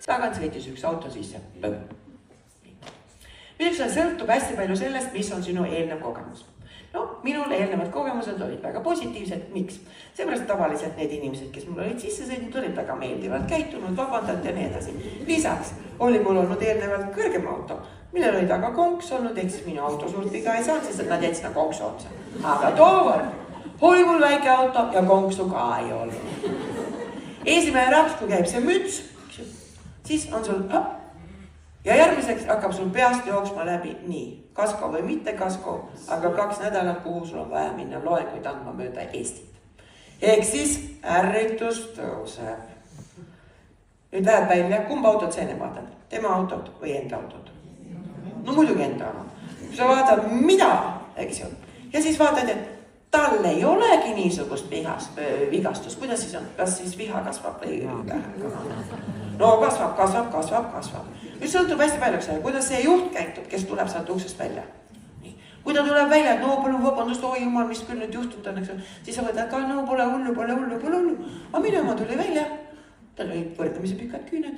Tagant sõitis üks auto sisse. Milleks see sõltub hästi palju sellest, mis on sinu eelnev kogemus. No, minul eelnevad kogemused olid väga positiivsed. Miks? Seepärast tavaliselt need inimesed, kes mul olid sisse sõidnud, olid väga meeldivalt käitunud, vabandanud ja nii edasi. Lisaks oli mul olnud eelnevalt kõrgem auto, millel oli taga konks olnud, ehk siis minu auto suurt viga ei saanud, sest nad jätsid konks otsa. Aga tookord oli mul väike auto ja konksu ka ei olnud. Esimene raps, kui käib see müts, siis on sul ja järgmiseks hakkab sul peast jooksma läbi nii, kasko või mitte kasko, aga 2 nädalat, kuhu sul on vaja minna loenguid andma mööda Eestit. Ehk siis ärritus tõuseb. Nüüd lähed välja, kumb autot sa enne vaatad? Tema autot või enda autot? No muidugi enda autot. Sa vaatad, mida, eks ju? Ja siis vaatad, et tal ei olegi niisugust vigastust. Kuidas siis on? Kas siis viha kasvab või No kasvab. Nüüd sõltub hästi palju, kuidas see juht käitub, kes tuleb sealt uksest välja. Kui ta tuleb välja, et no palun vabandust, oi jumal, mis küll nüüd juhtunud on, siis sa võtad ka, no pole hullu. Aga minu oma tuli välja, tal olid võrdlemisi pikad küüned,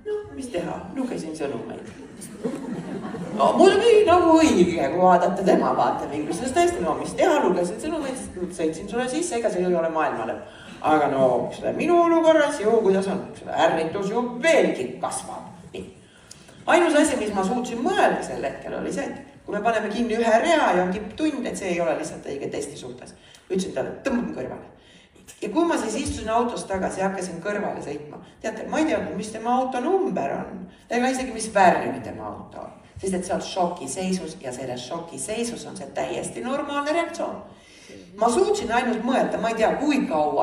no mis teha, lugesin sõnumeid. No muidugi nagu õige, kui vaadata tema vaatevinklust, sest tõesti, no mis teha, lugesin sõnumeid, sõitsin sulle sisse, ega see ei ole maailmale. Aga no, minu olukorras ju, kuidas on, ärritus ju veelgi kasvab. Ainus asi, mis ma suutsin mõelda sel hetkel, oli see, et kui me paneme kinni ühe rea ja on tipptund, et see ei ole lihtsalt õige testi suhtes. Ütlesin talle, tõmbab kõrvale. Ja kui ma siis istusin autos tagasi ja hakkasin kõrvale sõitma, teate, ma ei teadnud, mis tema auto number on, ega isegi mis värvi tema auto on, sest et see on šokiseisus ja selles šokiseisus on see täiesti normaalne reaktsioon. Ma suutsin ainult mõelda, ma ei tea, kui kaua.